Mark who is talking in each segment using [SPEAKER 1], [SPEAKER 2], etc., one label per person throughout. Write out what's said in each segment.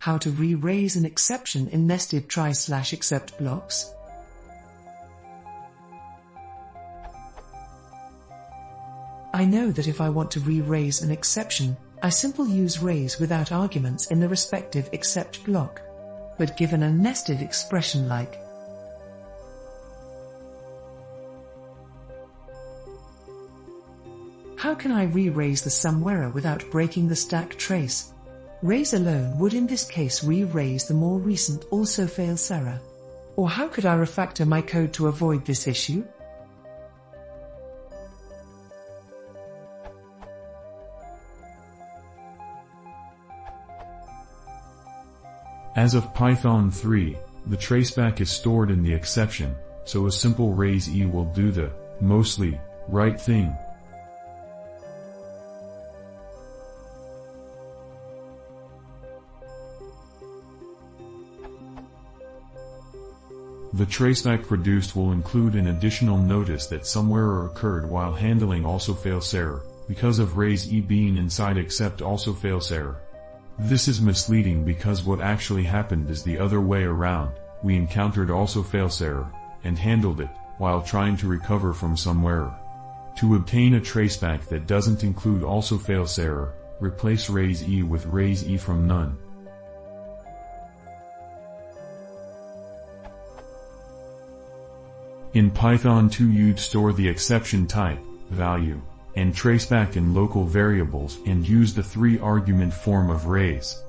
[SPEAKER 1] How to re-raise an exception in nested try/except blocks. I know that if I want to re-raise an exception, I simply use raise without arguments in the respective except block. But given a nested expression like how can I re-raise the somewhere without breaking the stack trace? Raise alone would in this case re-raise the more recent also fails error. Or how could I refactor my code to avoid this issue?
[SPEAKER 2] As of Python 3, the traceback is stored in the exception, so a simple raise E will do the, mostly, right thing. The traceback produced will include an additional notice that some error occurred while handling also fails error, because of raise E being inside except also fails error. This is misleading because what actually happened is the other way around. We encountered also fails error, and handled it, while trying to recover from some error. To obtain a traceback that doesn't include also fails error, replace raise E with raise E from none. In Python 2 you'd store the exception type, value, and traceback in local variables and use the 3-argument form of raise.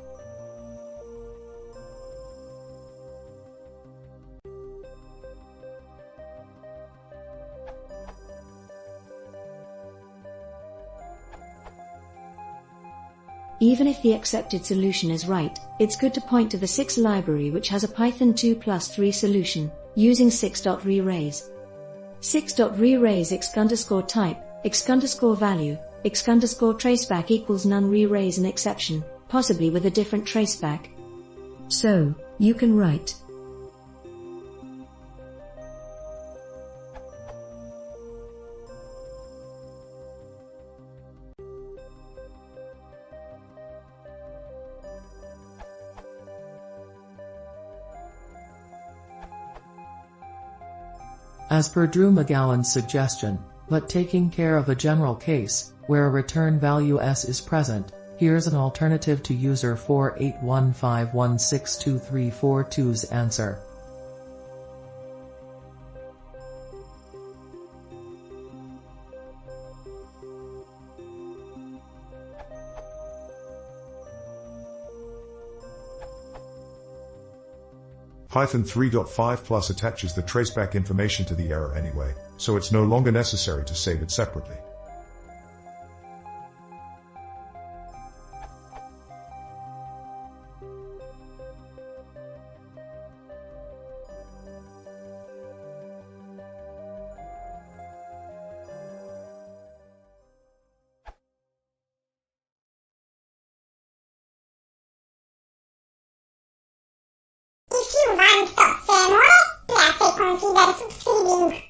[SPEAKER 3] Even if the accepted solution is right, it's good to point to the 6 library which has a Python 2+3 solution, using 6.re-raise. 6.re-raise x_type, x_value, x_traceback equals none re-raise an exception, possibly with a different traceback. So, you can write
[SPEAKER 1] as per Drew McGowan's suggestion, but taking care of a general case, where a return value s is present. Here's an alternative to user 4815162342's answer.
[SPEAKER 4] Python 3.5 Plus attaches the traceback information to the error anyway, so it's no longer necessary to save it separately.
[SPEAKER 5] Si vous van sto se muore, la se considera subscribing.